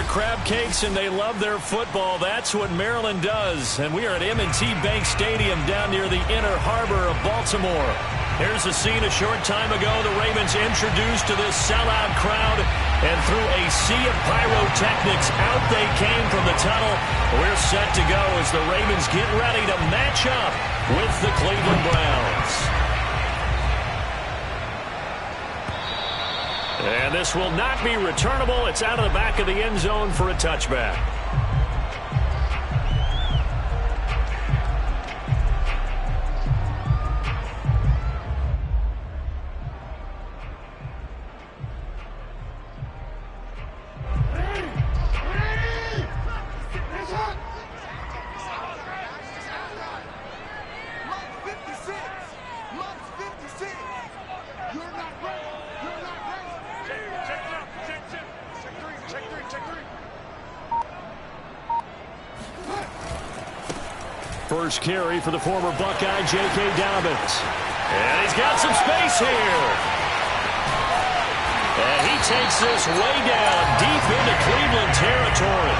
their crab cakes and they love their football. That's what Maryland does. And we are at M&T Bank Stadium down near the Inner Harbor of Baltimore. Here's a scene a short time ago. The Ravens introduced to this sellout crowd. And through a sea of pyrotechnics, out they came from the tunnel. We're set to go as the Ravens get ready to match up with the Cleveland Browns. And this will not be returnable. It's out of the back of the end zone for a touchback. First carry for the former Buckeye, J.K. Dobbins. And he's got some space here. And he takes this way down deep into Cleveland territory.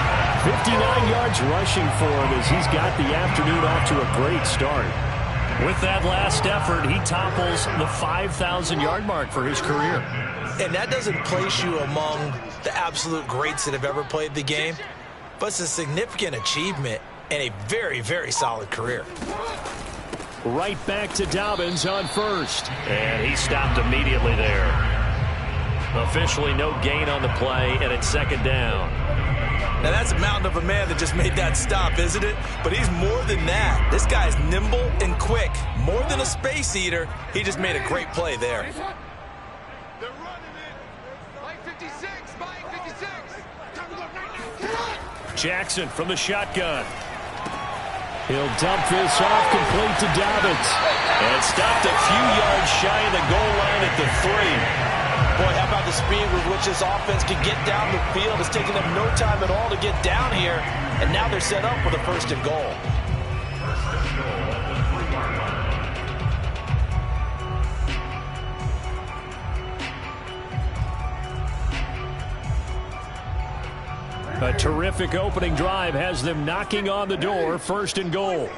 59 yards rushing for him as he's got the afternoon off to a great start. With that last effort, he topples the 5,000-yard mark for his career. And that doesn't place you among the absolute greats that have ever played the game, but it's a significant achievement and a very, very solid career. Right back to Dobbins on first. And he stopped immediately there. Officially no gain on the play, and it's second down. Now that's a mountain of a man that just made that stop, isn't it? But he's more than that. This guy's nimble and quick. More than a space eater, he just made a great play there. They're running it. Like 56, buying 56. Jackson from the shotgun. He'll dump this off complete to Dobbins. And stopped a few yards shy of the goal line at the 3. Boy, how about the speed with which this offense can get down the field? It's taking them no time at all to get down here. And now they're set up with a first and goal. A terrific opening drive has them knocking on the door. First and goal.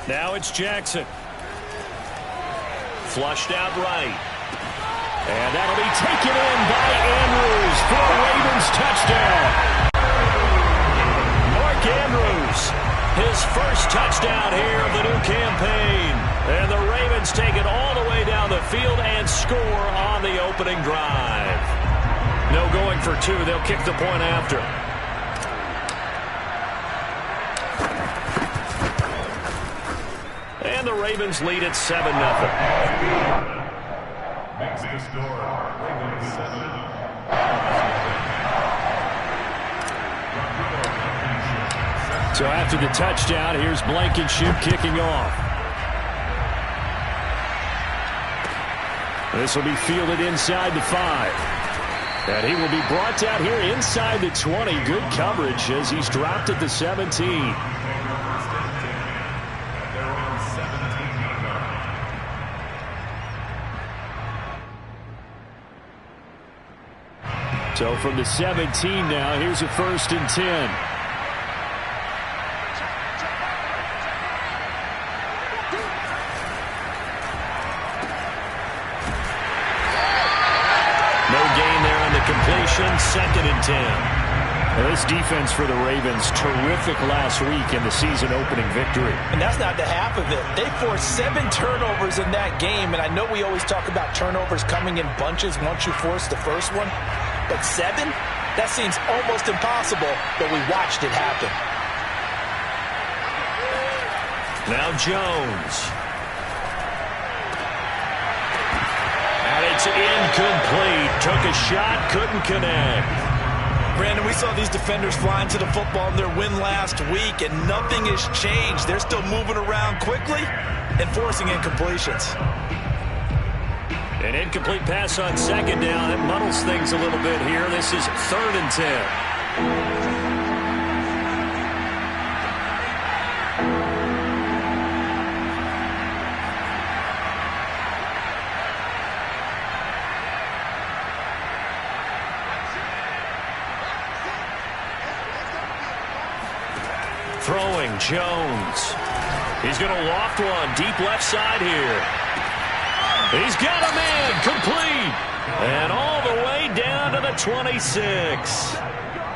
Now it's Jackson. Flushed out right. And that'll be taken in by Andrews for a Ravens touchdown. Mark Andrews, his first touchdown here of the new campaign. And the Ravens take it all the way down the field and score on the opening drive. No going for two. They'll kick the point after. And the Ravens lead at 7-0. So after the touchdown, here's Blankenship kicking off. This will be fielded inside the 5. And he will be brought down here inside the 20. Good coverage as he's dropped at the 17. So from the 17 now, here's a first and 10. No gain there on the completion, second and 10. Well, this defense for the Ravens, terrific last week in the season-opening victory. And that's not the half of it. They forced 7 turnovers in that game, and I know we always talk about turnovers coming in bunches once you force the first one. But 7? That seems almost impossible, but we watched it happen. Now Jones. And it's incomplete. Took a shot, couldn't connect. Brandon, we saw these defenders flying to the football in their win last week, and nothing has changed. They're still moving around quickly and forcing incompletions. An incomplete pass on second down. It muddles things a little bit here. This is third and 10. Throwing, Jones. He's going to loft one deep left side here. He's got a man, complete. And all the way down to the 26.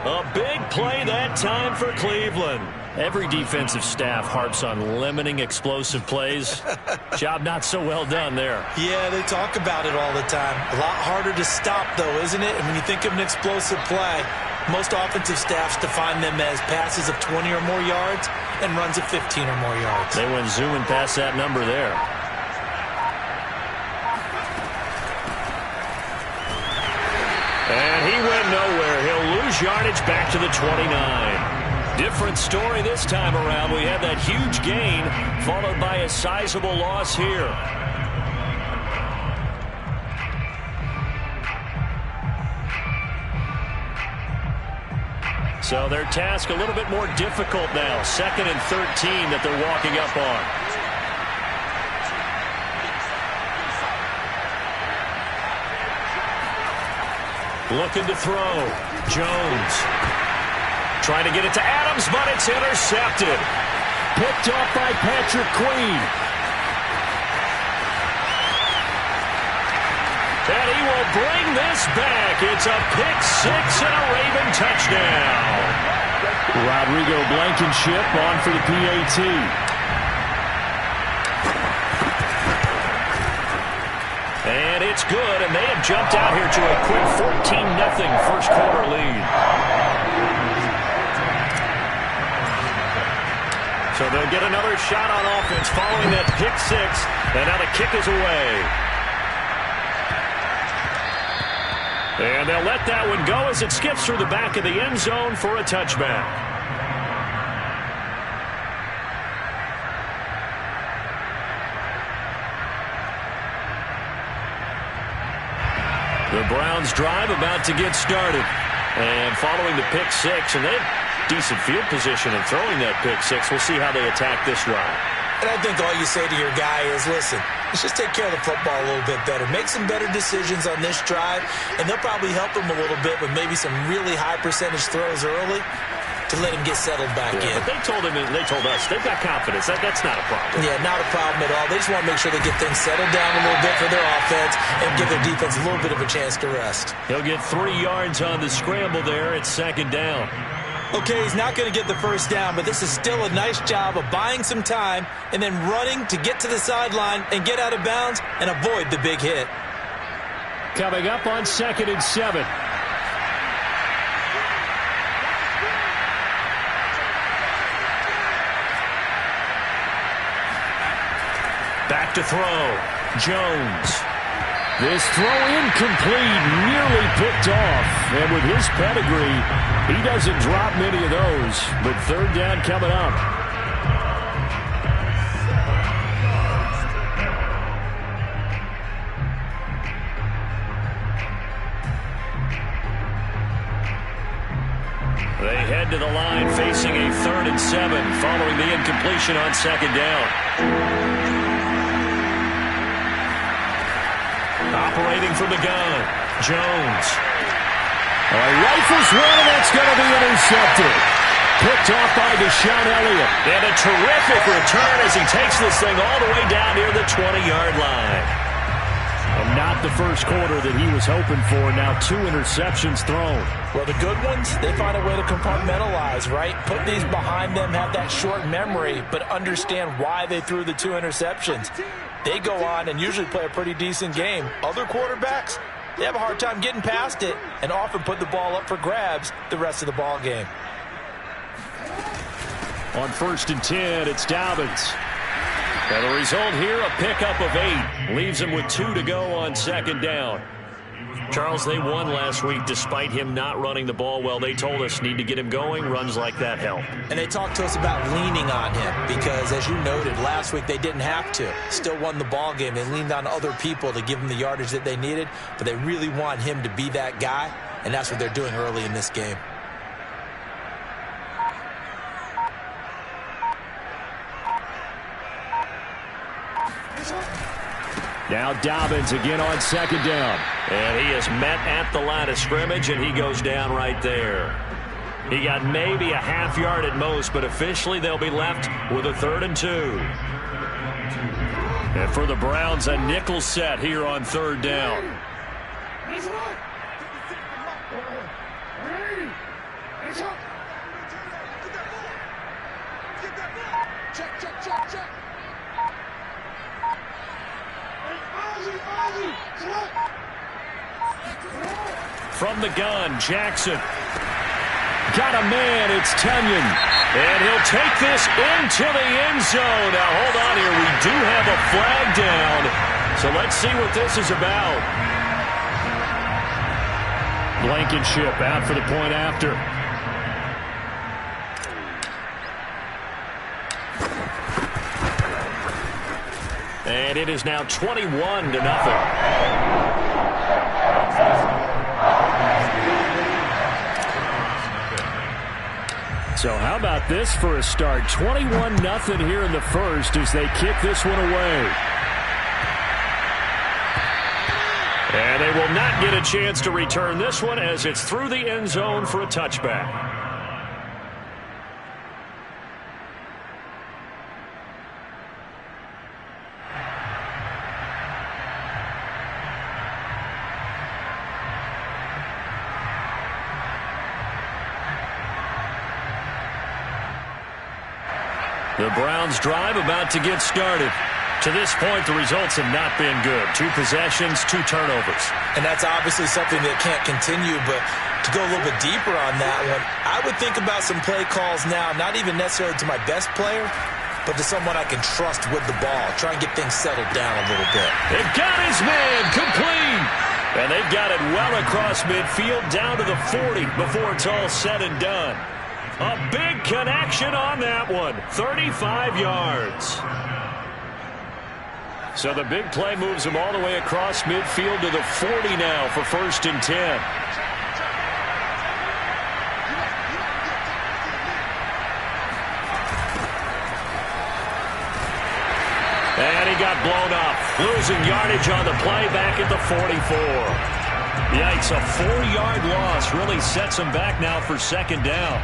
A big play that time for Cleveland. Every defensive staff harps on limiting explosive plays. Job not so well done there. Yeah, they talk about it all the time. A lot harder to stop, though, isn't it? And when you think of an explosive play, most offensive staffs define them as passes of 20 or more yards and runs of 15 or more yards. They went zooming past that number there. And he went nowhere. He'll lose yardage back to the 29. Different story this time around. We had that huge gain followed by a sizable loss here. So their task a little bit more difficult now. 2nd and 13 that they're walking up on. Looking to throw. Jones. Trying to get it to Adams, but it's intercepted. Picked off by Patrick Queen. And he will bring this back. It's a pick-6 and a Raven touchdown. Rodrigo Blankenship on for the PAT. And it's good, and they have jumped out here to a quick 14-0 first quarter lead. So they'll get another shot on offense following that pick-6, and now the kick is away. And they'll let that one go as it skips through the back of the end zone for a touchback. The Browns drive about to get started. And following the pick-6, and they have decent field position in throwing that pick-6. We'll see how they attack this drive. And I think all you say to your guy is, listen, let's just take care of the football a little bit better. Make some better decisions on this drive, and they'll probably help him a little bit with maybe some really high percentage throws early to let him get settled back in. But they told us they've got confidence. That's not a problem. Yeah, not a problem at all. They just want to make sure they get things settled down a little bit for their offense and give their defense a little bit of a chance to rest. He'll get 3 yards on the scramble there. It's 2nd down. Okay, he's not going to get the first down, but this is still a nice job of buying some time and then running to get to the sideline and get out of bounds and avoid the big hit. Coming up on 2nd and 7. Back to throw. Jones. This throw incomplete, nearly picked off. And with his pedigree, he doesn't drop many of those. But 3rd down coming up. They head to the line facing a 3rd and 7 following the incompletion on 2nd down. Operating from the gun, Jones. Rifles one, and that's going to be intercepted. Picked off by Deshaun Elliott. And a terrific return as he takes this thing all the way down near the 20-yard line. And not the first quarter that he was hoping for. Now 2 interceptions thrown. Well, the good ones, they find a way to compartmentalize, right? Put these behind them, have that short memory, but understand why they threw the 2 interceptions. They go on and usually play a pretty decent game. Other quarterbacks, they have a hard time getting past it and often put the ball up for grabs the rest of the ball game. On 1st and 10, it's Dobbins. And the result here, a pickup of 8. Leaves him with 2 to go on 2nd down. Charles, they won last week despite him not running the ball well. They told us need to get him going. Runs like that help. And they talked to us about leaning on him because, as you noted, last week they didn't have to. Still won the ball game. They leaned on other people to give them the yardage that they needed, but they really want him to be that guy, and that's what they're doing early in this game. Now Dobbins again on 2nd down. And he is met at the line of scrimmage, and he goes down right there. He got maybe a half yard at most, but officially they'll be left with a 3rd and 2. And for the Browns, a nickel set here on 3rd down. From the gun, Jackson. Got a man, it's Tunyon. And he'll take this into the end zone. Now, hold on here. We do have a flag down. So let's see what this is about. Blankenship out for the point after. And it is now 21-0. So how about this for a start? 21-0 here in the first as they kick this one away. And they will not get a chance to return this one as it's through the end zone for a touchback. The Browns drive about to get started. To this point, the results have not been good. 2 possessions, 2 turnovers. And that's obviously something that can't continue, but to go a little bit deeper on that one, I would think about some play calls now, not even necessarily to my best player, but to someone I can trust with the ball. Try and get things settled down a little bit. They've got his man complete. And they've got it well across midfield down to the 40 before it's all said and done. A big connection on that one. 35 yards. So the big play moves him all the way across midfield to the 40 now for 1st and 10. And he got blown up. Losing yardage on the play back at the 44. Yikes, a 4-yard loss really sets him back now for 2nd down.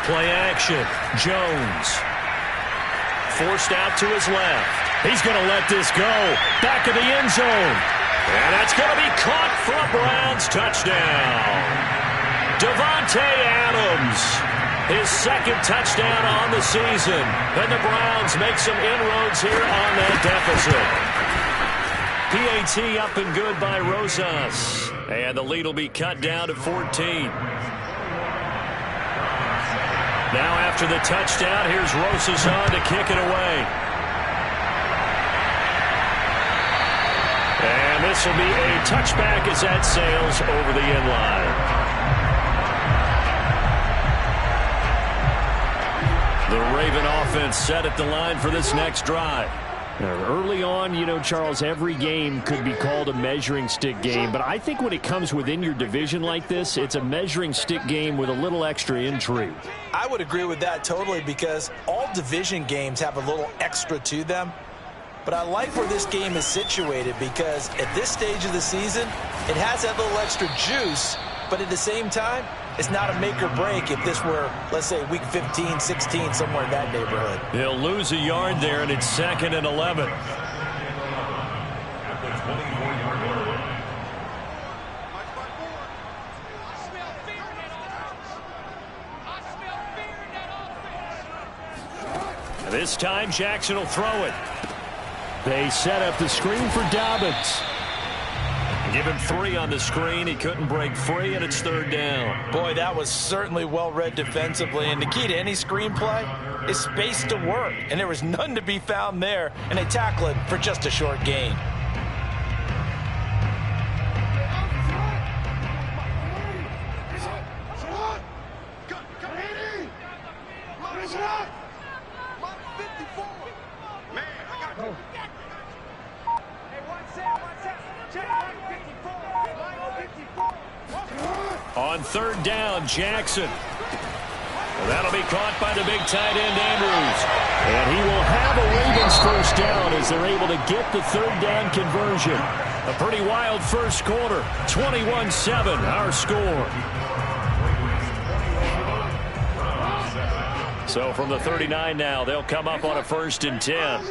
Play action. Jones. Forced out to his left. He's going to let this go. Back of the end zone. And that's going to be caught for a Browns touchdown. Davante Adams. His 2nd touchdown on the season. And the Browns make some inroads here on that deficit. PAT up and good by Rosas. And the lead will be cut down to 14. Now after the touchdown, here's Rosas on to kick it away. And this will be a touchback as that sails over the end line. The Raven offense set at the line for this next drive. Early on, you know, Charles, every game could be called a measuring stick game. But I think when it comes within your division like this, it's a measuring stick game with a little extra intrigue. I would agree with that totally because all division games have a little extra to them. But I like where this game is situated because at this stage of the season, it has that little extra juice. But at the same time, it's not a make or break if this were, let's say, week 15, 16, somewhere in that neighborhood. He'll lose a yard there, and it's 2nd and 11. This time, Jackson will throw it. They set up the screen for Dobbins. Give him 3 on the screen. He couldn't break free, and it's 3rd down. Boy, that was certainly well read defensively. And the key to any screenplay is space to work. And there was none to be found there. And they tackle it for just a short gain. On third down, Jackson. That'll be caught by the big tight end, Andrews. And he will have a Ravens first down as they're able to get the third down conversion. A pretty wild first quarter. 21-7, our score. So from the 39 now, they'll come up on a 1st and 10.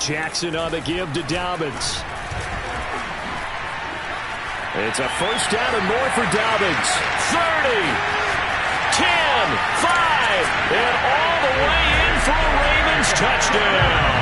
Jackson on the give to Dobbins. It's a first down and more for Dobbins. 30, 10, 5, and all the way in for a Ravens touchdown.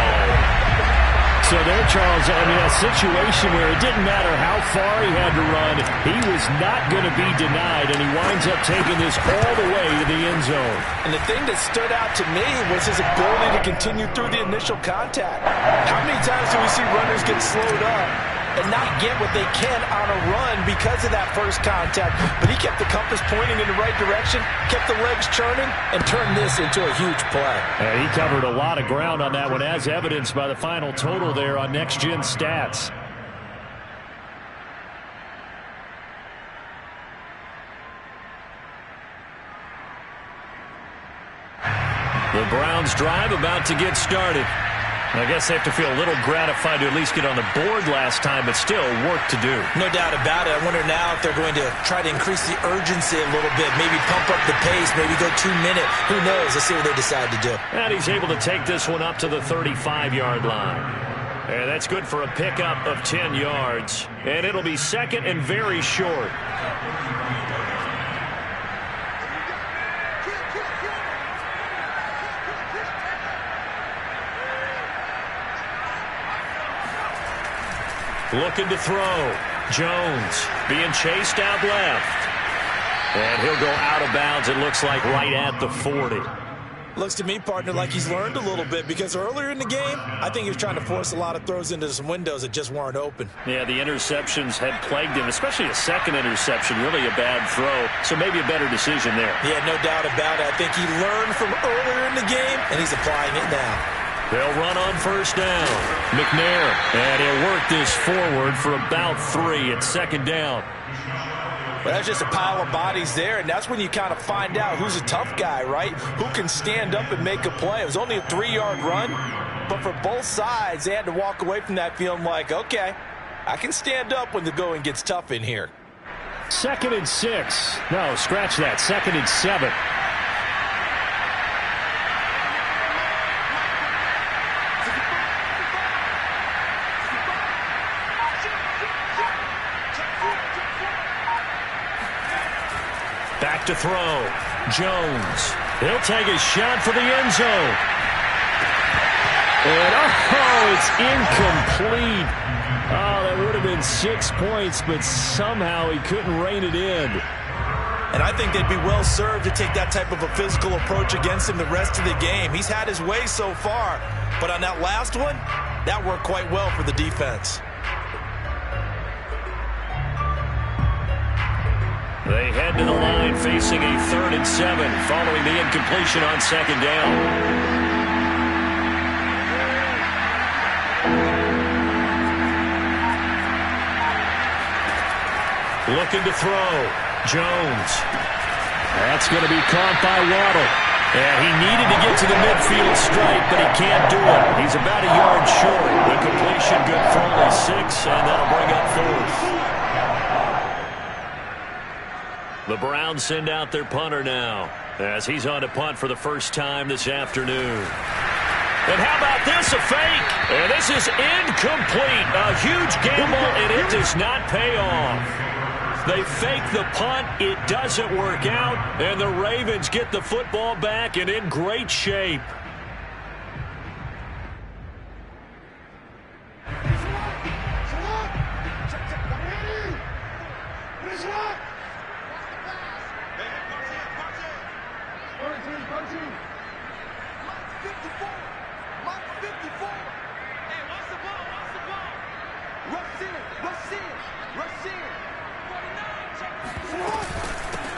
So there, Charles, I mean, a situation where it didn't matter how far he had to run, he was not going to be denied, and he winds up taking this all the way to the end zone. And the thing that stood out to me was his ability to continue through the initial contact. How many times do we see runners get slowed up and not get what they can on a run because of that first contact? But he kept the compass pointing in the right direction, kept the legs churning, and turned this into a huge play. And he covered a lot of ground on that one, as evidenced by the final total there on Next Gen Stats. The Browns drive about to get started. I guess they have to feel a little gratified to at least get on the board last time, but still work to do. No doubt about it. I wonder now if they're going to try to increase the urgency a little bit, maybe pump up the pace, maybe go 2-minute. Who knows? Let's see what they decide to do. And he's able to take this one up to the 35-yard line. And that's good for a pickup of 10 yards. And it'll be second and very short. Looking to throw. Jones being chased out left. And he'll go out of bounds, it looks like, right at the 40. Looks to me, partner, like he's learned a little bit, because earlier in the game, I think he was trying to force a lot of throws into some windows that just weren't open. Yeah, the interceptions had plagued him, especially a second interception, really a bad throw. So maybe a better decision there. Yeah, no doubt about it. I think he learned from earlier in the game, and he's applying it now. They'll run on first down. McNair, and he'll work this forward for about 3 at second down. Well, that's just a pile of bodies there, and that's when you kind of find out who's a tough guy, right? Who can stand up and make a play. It was only a 3-yard run, but for both sides, they had to walk away from that feeling like, okay, I can stand up when the going gets tough in here. 2nd and 6. No, scratch that. 2nd and 7. Back to throw. Jones. He'll take a shot for the end zone. And it's incomplete. Oh, that would have been 6 points, but somehow he couldn't rein it in. And I think they'd be well served to take that type of a physical approach against him the rest of the game. He's had his way so far, but on that last one, that worked quite well for the defense. They head to the line facing a 3rd and 7 following the incompletion on second down. Looking to throw. Jones. That's going to be caught by Waddle. And he needed to get to the midfield stripe, but he can't do it. He's about a yard short. The completion good for only 6, and that'll bring up 4th. The Browns send out their punter now, as he's on to punt for the first time this afternoon. And how about this, a fake? And this is incomplete. A huge gamble, and it does not pay off. They fake the punt. It doesn't work out, and the Ravens get the football back and in great shape.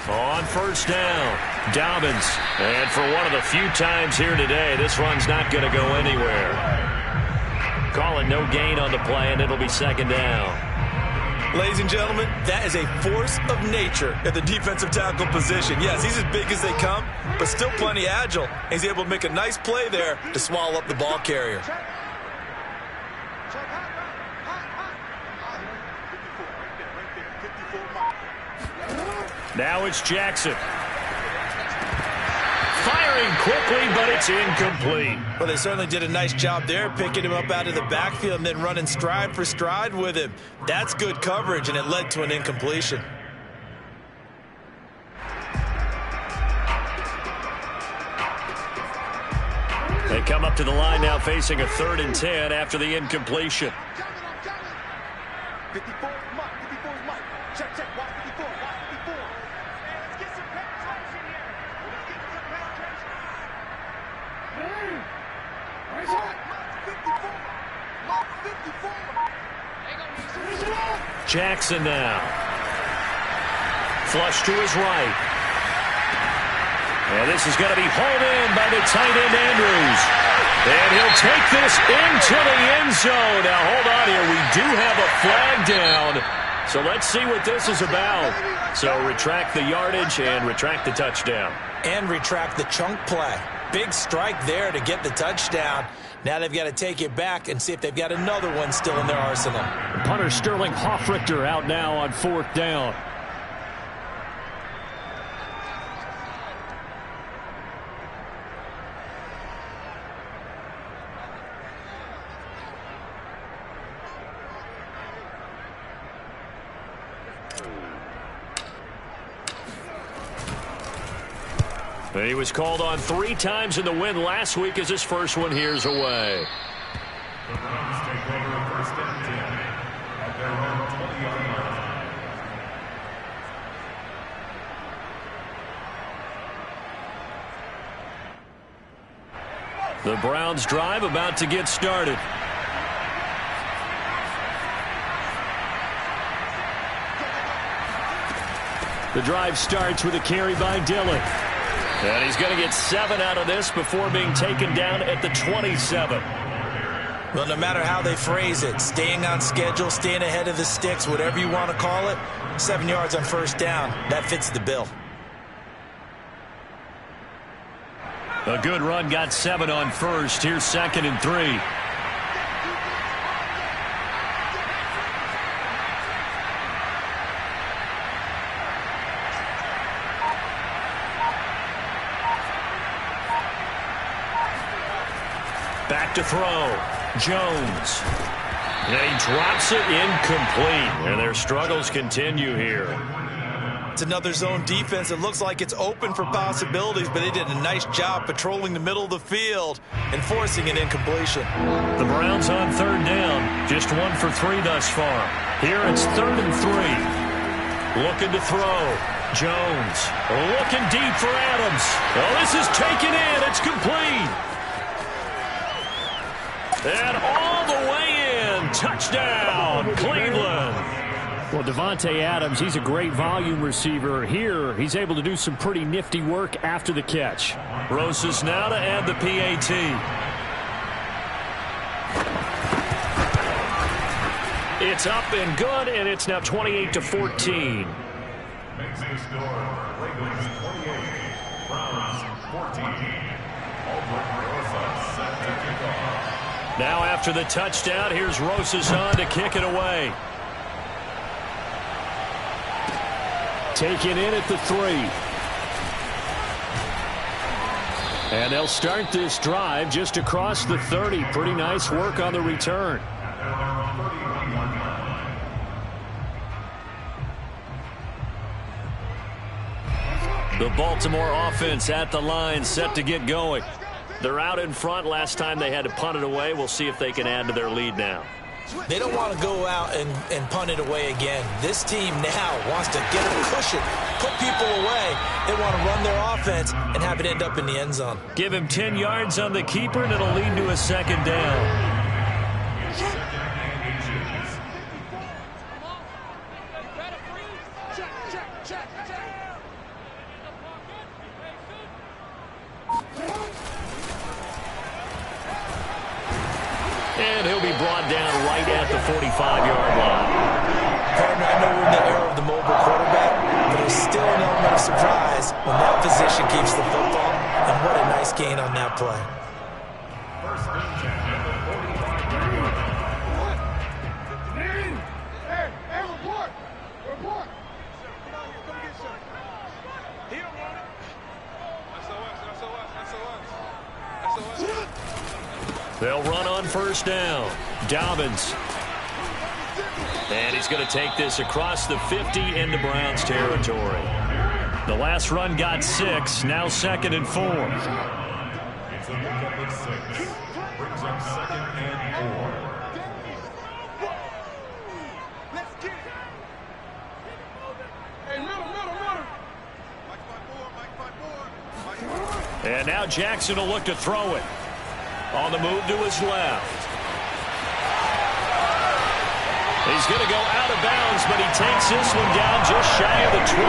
On first down, Dobbins. And for one of the few times here today, this run's not going to go anywhere. Call it no gain on the play, and it'll be second down. Ladies and gentlemen, that is a force of nature at the defensive tackle position. Yes, he's as big as they come, but still plenty agile. He's able to make a nice play there to swallow up the ball carrier. Now it's Jackson. Firing quickly, but it's incomplete. Well, they certainly did a nice job there, picking him up out of the backfield and then running stride for stride with him. That's good coverage, and it led to an incompletion. They come up to the line now facing a 3rd and 10 after the incompletion. 54 is Mike. 54 is Mike. Check, check. Watch 54. Watch 54. Hey, let's get some penetration here. Let's get some penetration. Where's that? Mark 54. Jackson now. Flush to his right. And this is going to be hauled in by the tight end, Andrews. And he'll take this into the end zone. Now, hold on here. We do have a flag down. So let's see what this is about. So retract the yardage and retract the touchdown. And retract the chunk play. Big strike there to get the touchdown. Now they've got to take it back and see if they've got another one still in their arsenal. Punter Sterling Hoffrichter out now on 4th down. He was called on 3 times in the win last week as his first one here's away. The Browns take over 1st and 10 at their own 20-yard line. The Browns drive about to get started. The drive starts with a carry by Dillon. And he's going to get 7 out of this before being taken down at the 27. Well, no matter how they phrase it, staying on schedule, staying ahead of the sticks, whatever you want to call it, 7 yards on first down, that fits the bill. A good run got 7 on first. Here's 2nd and 3. Back to throw. Jones. And he drops it incomplete. And their struggles continue here. It's another zone defense. It looks like it's open for possibilities, but they did a nice job patrolling the middle of the field and forcing an incompletion. The Browns on 3rd down. Just 1 for 3 thus far. Here it's 3rd and 3. Looking to throw. Jones. Looking deep for Adams. Well, this is taken in. It's complete. And all the way in. Touchdown, Cleveland. Well, Devontae Adams, he's a great volume receiver. Here, he's able to do some pretty nifty work after the catch. Rosas now to add the PAT. It's up and good, and it's now 28-14. Makes the score. Ravens 28, Browns 14. Albert Rosas set to kick off. Now after the touchdown, here's Rosas on to kick it away. Taken in at the 3. And they'll start this drive just across the 30. Pretty nice work on the return. The Baltimore offense at the line, set to get going. They're out in front. Last time they had to punt it away. We'll see if they can add to their lead now. They don't want to go out and punt it away again. This team now wants to get a cushion, put people away. They want to run their offense and have it end up in the end zone. Give him 10 yards on the keeper, and it'll lead to a 2nd down. brought down right at the 45-yard line. Partner, I know we're in the era of the mobile quarterback, but there's still an element of surprise when that position keeps the football, and what a nice gain on that play. First and 10 at the 45-yard line. Hey, report! Report! Come on here, come get some. He don't want it. SOS. They'll run on first down. Dobbins. And he's going to take this across the 50 into Browns territory. The last run got 6, now 2nd and 4. It's a pickup of 6. Brings up 2nd and 4. Let's get it. Hey, middle. Mike 5-4. And now Jackson will look to throw it. On the move to his left. He's going to go out of bounds, but he takes this one down just shy of the 20.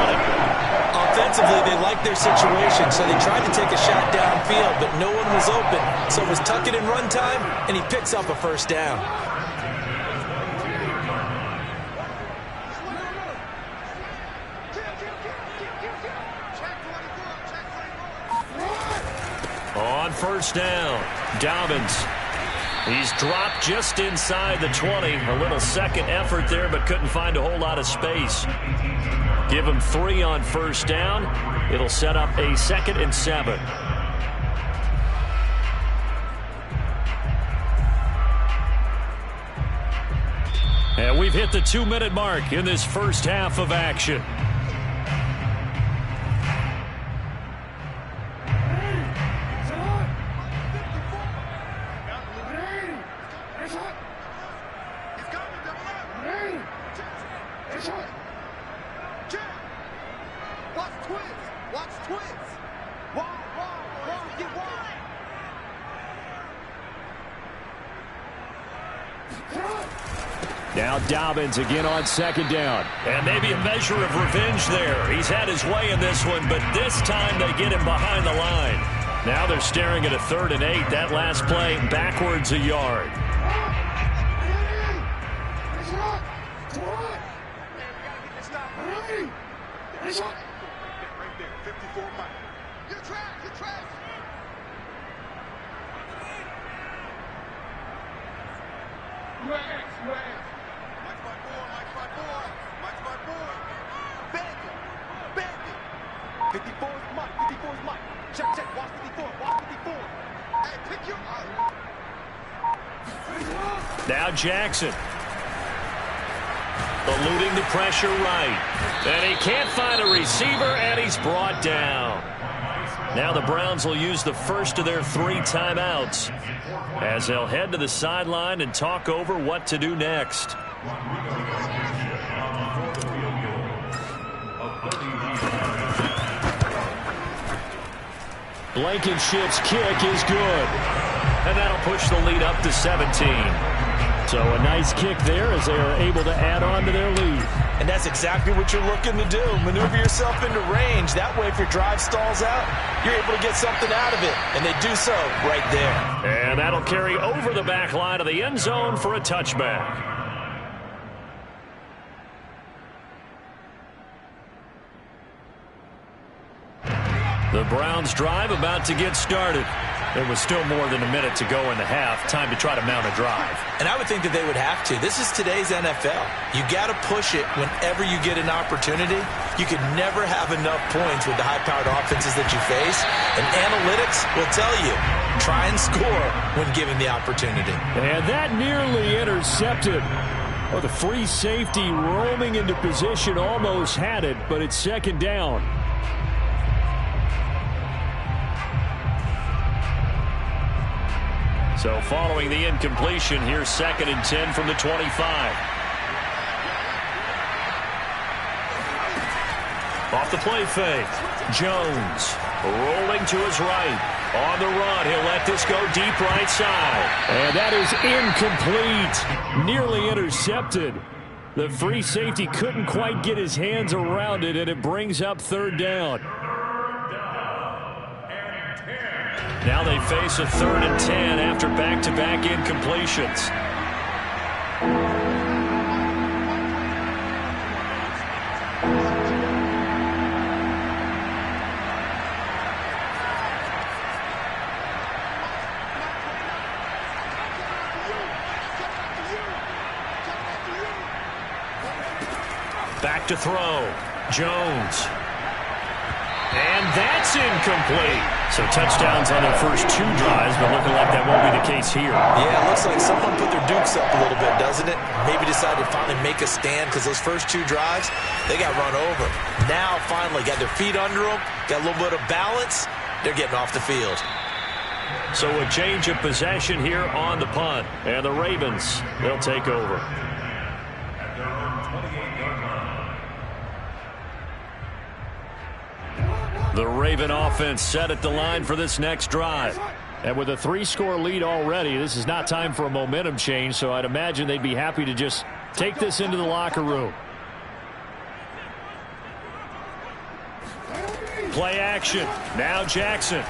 Offensively, they liked their situation, so they tried to take a shot downfield, but no one was open. So it was tuck it in run time, and he picks up a first down. On first down, Dobbins. He's dropped just inside the 20. A little second effort there, but couldn't find a whole lot of space. Give him 3 on first down. It'll set up a 2nd and 7. And we've hit the 2-minute mark in this first half of action. Now Dobbins again on 2nd down. And maybe a measure of revenge there. He's had his way in this one, but this time they get him behind the line. Now they're staring at a 3rd and 8. That last play backwards a yard. Right there, 54 Mike. You're trash. Mike 5-4. Bandit. 54 is Mike. Check. Watch 54. Hey, pick your Now Jackson. Eluding the pressure right. And he can't find a receiver, and he's brought down. Now the Browns will use the first of their 3 timeouts as they'll head to the sideline and talk over what to do next. Blankenship's kick is good. And that'll push the lead up to 17. So a nice kick there as they are able to add on to their lead. And that's exactly what you're looking to do. Maneuver yourself into range. That way, if your drive stalls out, you're able to get something out of it. And they do so right there. And that'll carry over the back line of the end zone for a touchback. The Browns drive about to get started. There was still more than a minute to go in the half. Time to try to mount a drive. And I would think that they would have to. This is today's NFL. You got to push it whenever you get an opportunity. You could never have enough points with the high-powered offenses that you face. And analytics will tell you, try and score when given the opportunity. And that nearly intercepted. Well, the free safety roaming into position almost had it, but it's 2nd down. So following the incompletion, here's 2nd and 10 from the 25. Off the play fake. Jones rolling to his right. On the run, he'll let this go deep right side. And that is incomplete. Nearly intercepted. The free safety couldn't quite get his hands around it, and it brings up 3rd down. Now they face a 3rd and 10 after back-to-back incompletions. Back to throw. Jones. And that's incomplete. So touchdowns on their first 2 drives, but looking like that won't be the case here. Yeah, it looks like someone put their dukes up a little bit, doesn't it? Maybe decided to finally make a stand because those first 2 drives, they got run over. Now, finally, got their feet under them, got a little bit of balance. They're getting off the field. So a change of possession here on the punt. And the Ravens, they'll take over. At their own 28-yard line. The Raven offense set at the line for this next drive. And with a 3-score lead already, this is not time for a momentum change, so I'd imagine they'd be happy to just take this into the locker room. Play action. Now Jackson.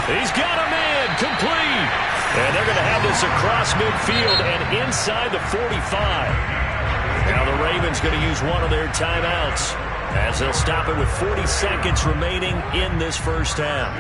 He's got a man. Complete. And they're going to have this across midfield and inside the 45. Now the Ravens going to use one of their timeouts, as they'll stop it with 40 seconds remaining in this first half.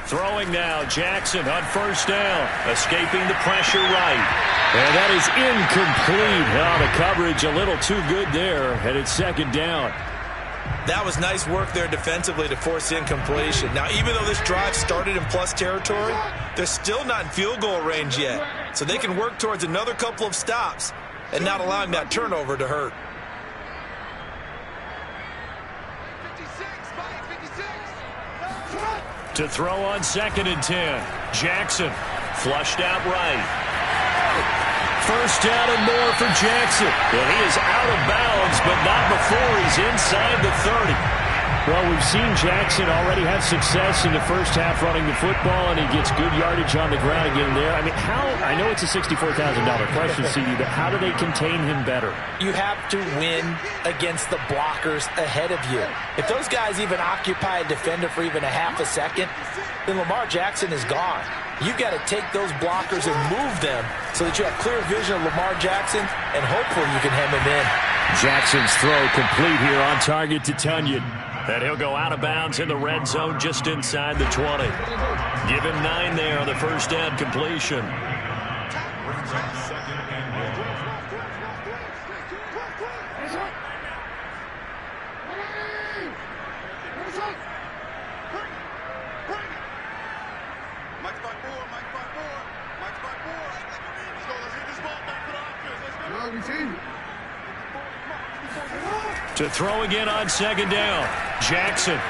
Throwing now, Jackson on first down, escaping the pressure right. And that is incomplete. Oh, the coverage a little too good there, and it's second down. That was nice work there defensively to force incompletion. Now, even though this drive started in plus territory, they're still not in field goal range yet. So they can work towards another couple of stops and not allowing that turnover to hurt. To throw on 2nd and 10. Jackson flushed out right. First down and more for Jackson. And he is out of bounds, but not before he's inside the 30. Well, we've seen Jackson already have success in the first half running the football, and he gets good yardage on the ground again there. I mean, I know it's a $64,000 question, CD, but how do they contain him better? You have to win against the blockers ahead of you. If those guys even occupy a defender for even a half a second, then Lamar Jackson is gone. You've got to take those blockers and move them so that you have clear vision of Lamar Jackson, and hopefully you can hem him in. Jackson's throw complete here on target to Tunyon. And he'll go out of bounds in the red zone just inside the 20. Give him 9 there on the first down completion. Brings up 2nd and 1. Mike's by 4, Mike's by 4, Mike's by 4. Let's go, let's hit this ball back for the offense. Let's go. To throw again on 2nd down. Jackson.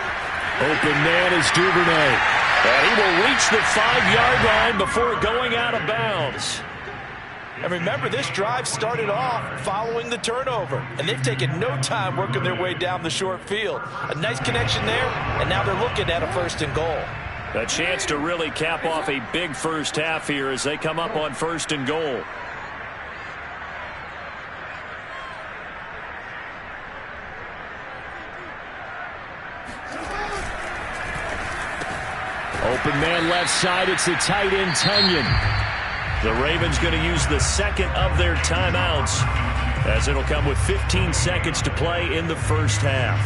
Open man is Duvernay. And he will reach the 5-yard line before going out of bounds. And remember, this drive started off following the turnover, and they've taken no time working their way down the short field. A nice connection there, and now they're looking at a 1st and goal. A chance to really cap off a big first half here as they come up on 1st and goal. Open man left side. It's the tight end, Tunyon. The Ravens going to use the 2nd of their timeouts, as it'll come with 15 seconds to play in the first half.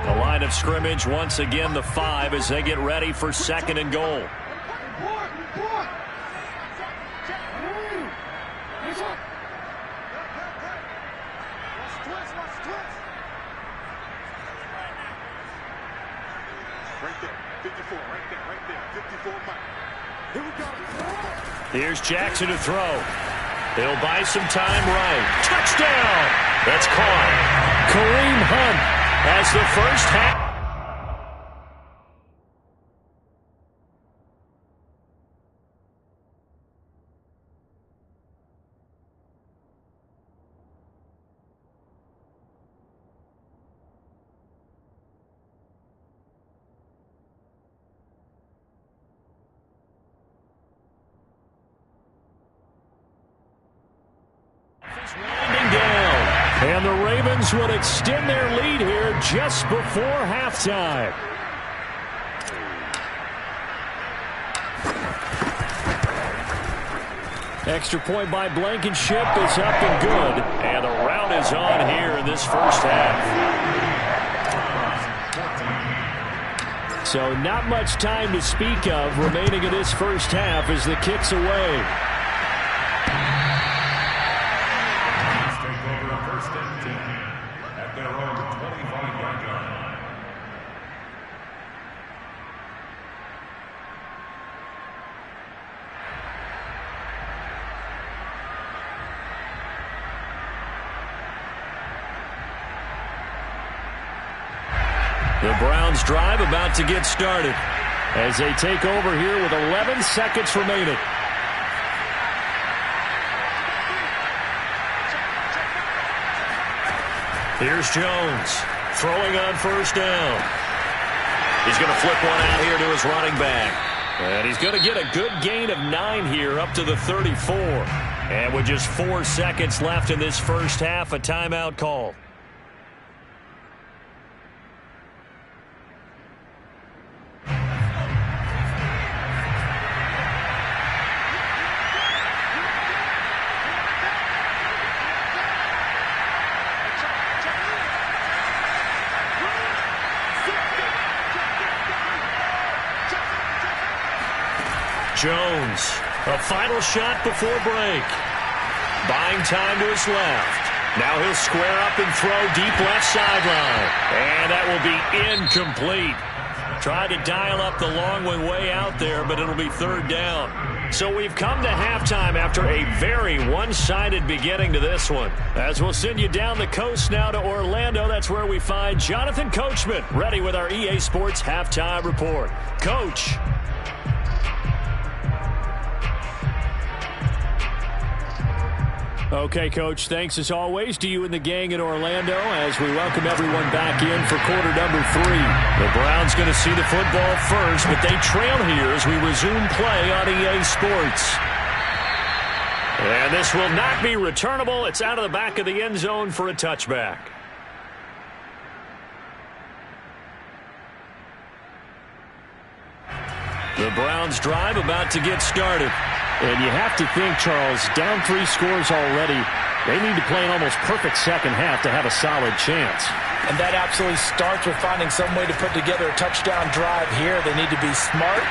The line of scrimmage once again the 5 as they get ready for 2nd and goal. Here's Jackson to throw. He'll buy some time right. Touchdown! That's caught. Kareem Hunt has the first half. Winding down. And the Ravens would extend their lead here just before halftime. Extra point by Blankenship is up and good. And the rout is on here in this first half. So not much time to speak of remaining in this first half as the kick's away. Take over first and 10 at their own 25-yard line. The Browns drive about to get started as they take over here with 11 seconds remaining. Here's Jones throwing on first down. He's going to flip one out here to his running back. And he's going to get a good gain of 9 here up to the 34. And with just 4 seconds left in this first half, a timeout call. Jones, a final shot before break. Buying time to his left. Now he'll square up and throw deep left sideline. And that will be incomplete. Tried to dial up the long one way out there, but it'll be third down. So we've come to halftime after a very one-sided beginning to this one. As we'll send you down the coast now to Orlando, that's where we find Jonathan Coachman, ready with our EA Sports Halftime Report. Coach. Okay, Coach, thanks as always to you and the gang in Orlando as we welcome everyone back in for quarter number 3. The Browns going to see the football first, but they trail here as we resume play on EA Sports. And this will not be returnable. It's out of the back of the end zone for a touchback. The Browns drive about to get started. And you have to think, Charles, down 3 scores already. They need to play an almost perfect second half to have a solid chance. And that absolutely starts with finding some way to put together a touchdown drive here. They need to be smart,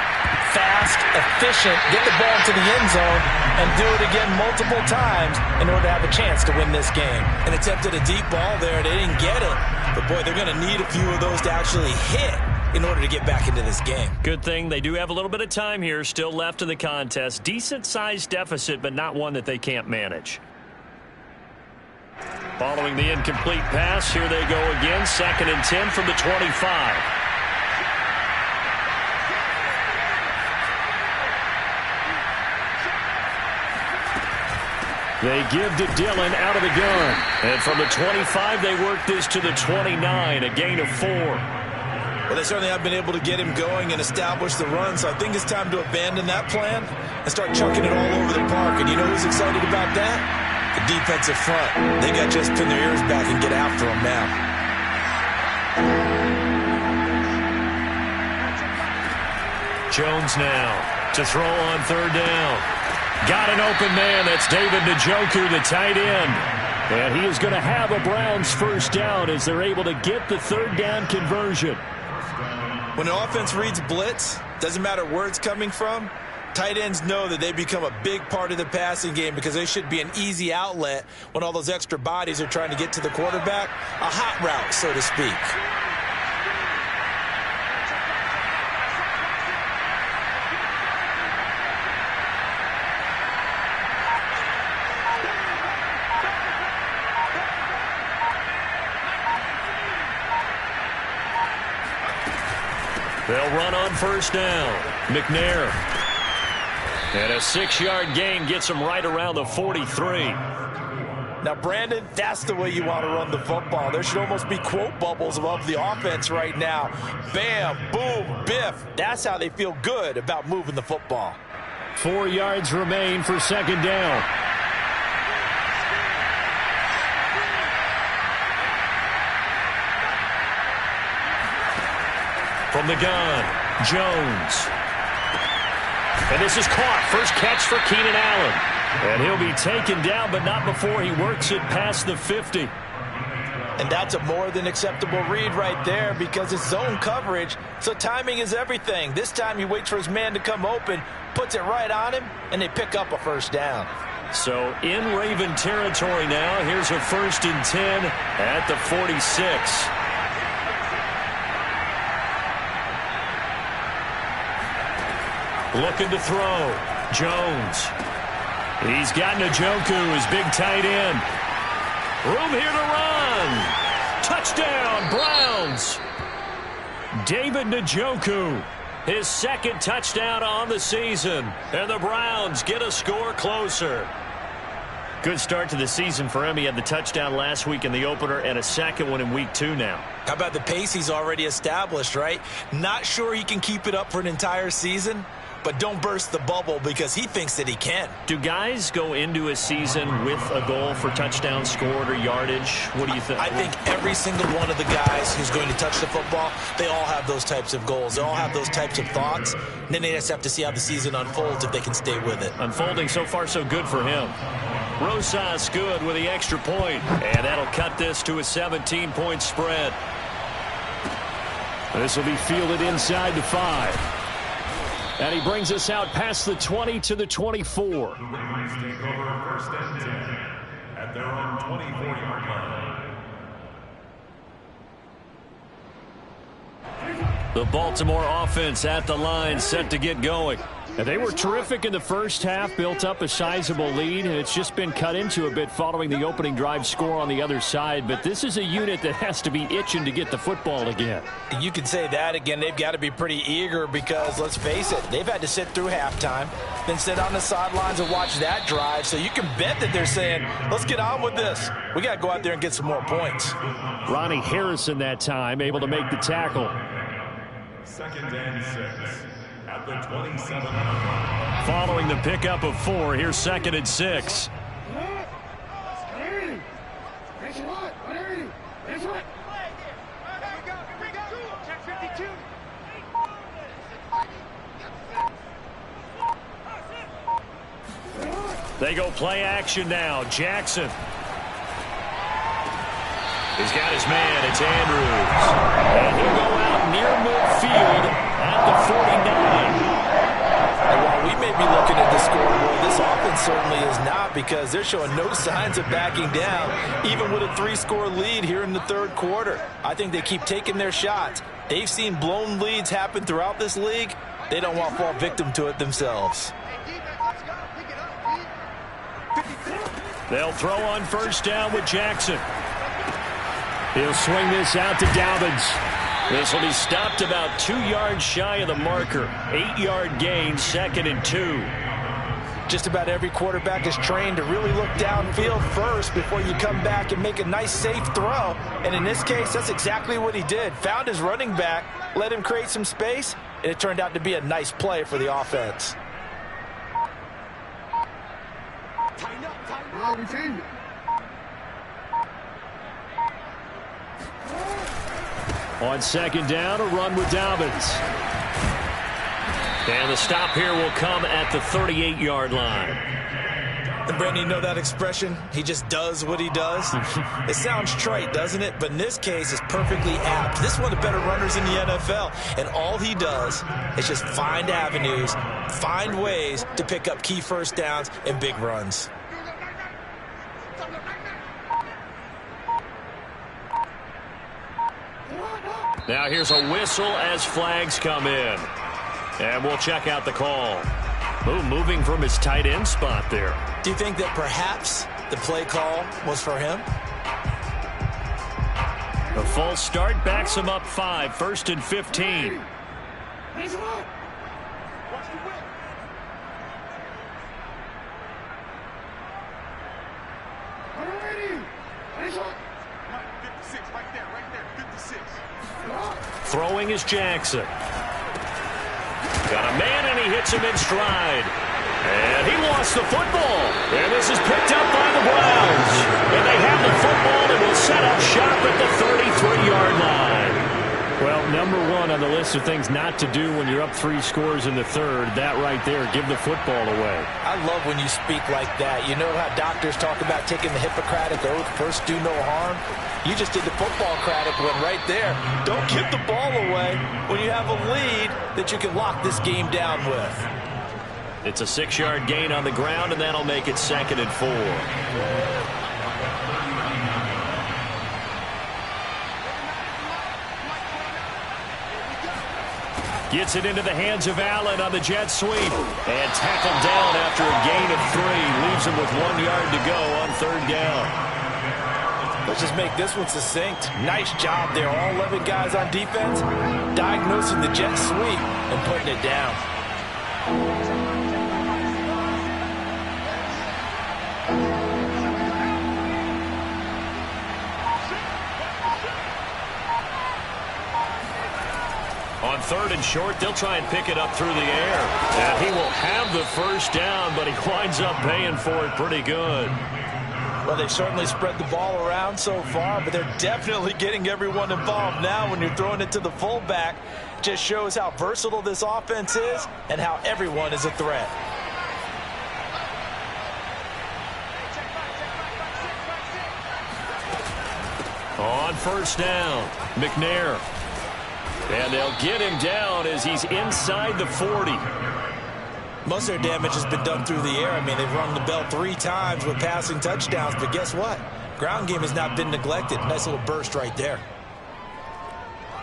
fast, efficient, get the ball into the end zone, and do it again multiple times in order to have a chance to win this game. And attempted a deep ball there. They didn't get it. But, boy, they're going to need a few of those to actually hit in order to get back into this game. Good thing they do have a little bit of time here still left in the contest. Decent-sized deficit, but not one that they can't manage. Following the incomplete pass, here they go again. 2nd and 10 from the 25. They give to Dillon out of the gun. And from the 25, they work this to the 29, a gain of 4. Well, they certainly have been able to get him going and establish the run, so I think it's time to abandon that plan and start chucking it all over the park. And you know who's excited about that? The defensive front. They got just pin their ears back and get after him now. Jones now to throw on 3rd down. Got an open man. That's David Njoku, the tight end. And he is going to have a Browns first down as they're able to get the 3rd down conversion. When an offense reads blitz, doesn't matter where it's coming from, tight ends know that they become a big part of the passing game because they should be an easy outlet when all those extra bodies are trying to get to the quarterback. A hot route, so to speak. They'll run on first down. McNair. And a 6-yard gain gets him right around the 43. Now, Brandon, that's the way you want to run the football. There should almost be quote bubbles above the offense right now. Bam, boom, biff. That's how they feel good about moving the football. 4 yards remain for 2nd down. From the gun, Jones. And this is caught. First catch for Keenan Allen. And he'll be taken down, but not before he works it past the 50. And that's a more than acceptable read right there because it's zone coverage, so timing is everything. This time he waits for his man to come open, puts it right on him, and they pick up a first down. So in Raven territory now, here's a 1st and 10 at the 46. Looking to throw. Jones. He's got Njoku, his big tight end. Room here to run. Touchdown, Browns. David Njoku, his 2nd touchdown on the season. And the Browns get a score closer. Good start to the season for him. He had the touchdown last week in the opener and a 2nd one in week 2 now. How about the pace he's already established, right? Not sure he can keep it up for an entire season, but don't burst the bubble because he thinks that he can. Do guys go into a season with a goal for touchdown scored or yardage? What do you think? I think every single one of the guys who's going to touch the football, they all have those types of goals. They all have those types of thoughts. And then they just have to see how the season unfolds if they can stay with it. Unfolding so far so good for him. Rosas good with the extra point. And that'll cut this to a 17-point spread. This will be fielded inside the 5. And he brings us out past the 20 to the 24. The Ravens take over 1st and 10 at their own 24-yard line. The Baltimore offense at the line, set to get going. And they were terrific in the first half, built up a sizable lead, and it's just been cut into a bit following the opening drive score on the other side. But this is a unit that has to be itching to get the football again. You can say that again. They've got to be pretty eager because, let's face it, they've had to sit through halftime, then sit on the sidelines and watch that drive. So you can bet that they're saying, let's get on with this. We got to go out there and get some more points. Ronnie Harrison that time able to make the tackle. 2nd and 6 at the 27. Following the pickup of 4, here's 2nd and 6. They go play action now. Jackson. He's got his man. It's Andrews. And he'll go out near midfield at the 49. And while we may be looking at the scoreboard, this offense certainly is not because they're showing no signs of backing down, even with a 3-score lead here in the 3rd quarter. I think they keep taking their shots. They've seen blown leads happen throughout this league. They don't want to fall victim to it themselves. They'll throw on 1st down with Jackson. He'll swing this out to Dobbins. This will be stopped about 2 yards shy of the marker. 8-yard gain, 2nd and 2. Just about every quarterback is trained to really look downfield first before you come back and make a nice, safe throw. And in this case, that's exactly what he did. Found his running back, let him create some space, and it turned out to be a nice play for the offense. On 2nd down, a run with Dobbins. And the stop here will come at the 38-yard line. And Brandon, you know that expression? He just does what he does. It sounds trite, doesn't it? But in this case, it's perfectly apt. This is one of the better runners in the NFL. And all he does is just find avenues, find ways to pick up key 1st downs and big runs. Now here's a whistle as flags come in. And we'll check out the call. Moving from his tight end spot there. Do you think that perhaps the play call was for him? The false start backs him up 5, 1st and 15. Throwing is Jackson. Got a man, and he hits him in stride. And he lost the football. And this is picked up by the Browns. And they have the football and will set up shop at the 33-yard line. Well, number one on the list of things not to do when you're up 3 scores in the third, that right there, give the football away. I love when you speak like that. You know how doctors talk about taking the Hippocratic Oath, first do no harm? You just did the football-cratic one right there. Don't give the ball away when you have a lead that you can lock this game down with. It's a 6-yard gain on the ground, and that'll make it 2nd and 4. Gets it into the hands of Allen on the jet sweep. And tackled down after a gain of 3. Leaves him with 1 yard to go on 3rd down. Let's just make this one succinct. Nice job there. All 11 guys on defense diagnosing the jet sweep and putting it down. On 3rd and short, they'll try and pick it up through the air. And he will have the first down, but he winds up paying for it pretty good. Well, they've certainly spread the ball around so far, but they're definitely getting everyone involved now when you're throwing it to the fullback. Just shows how versatile this offense is and how everyone is a threat. On 1st down, McNair. And they'll get him down as he's inside the 40. Most of their damage has been done through the air. I mean, they've rung the bell 3 times with passing touchdowns, but guess what? Ground game has not been neglected. Nice little burst right there.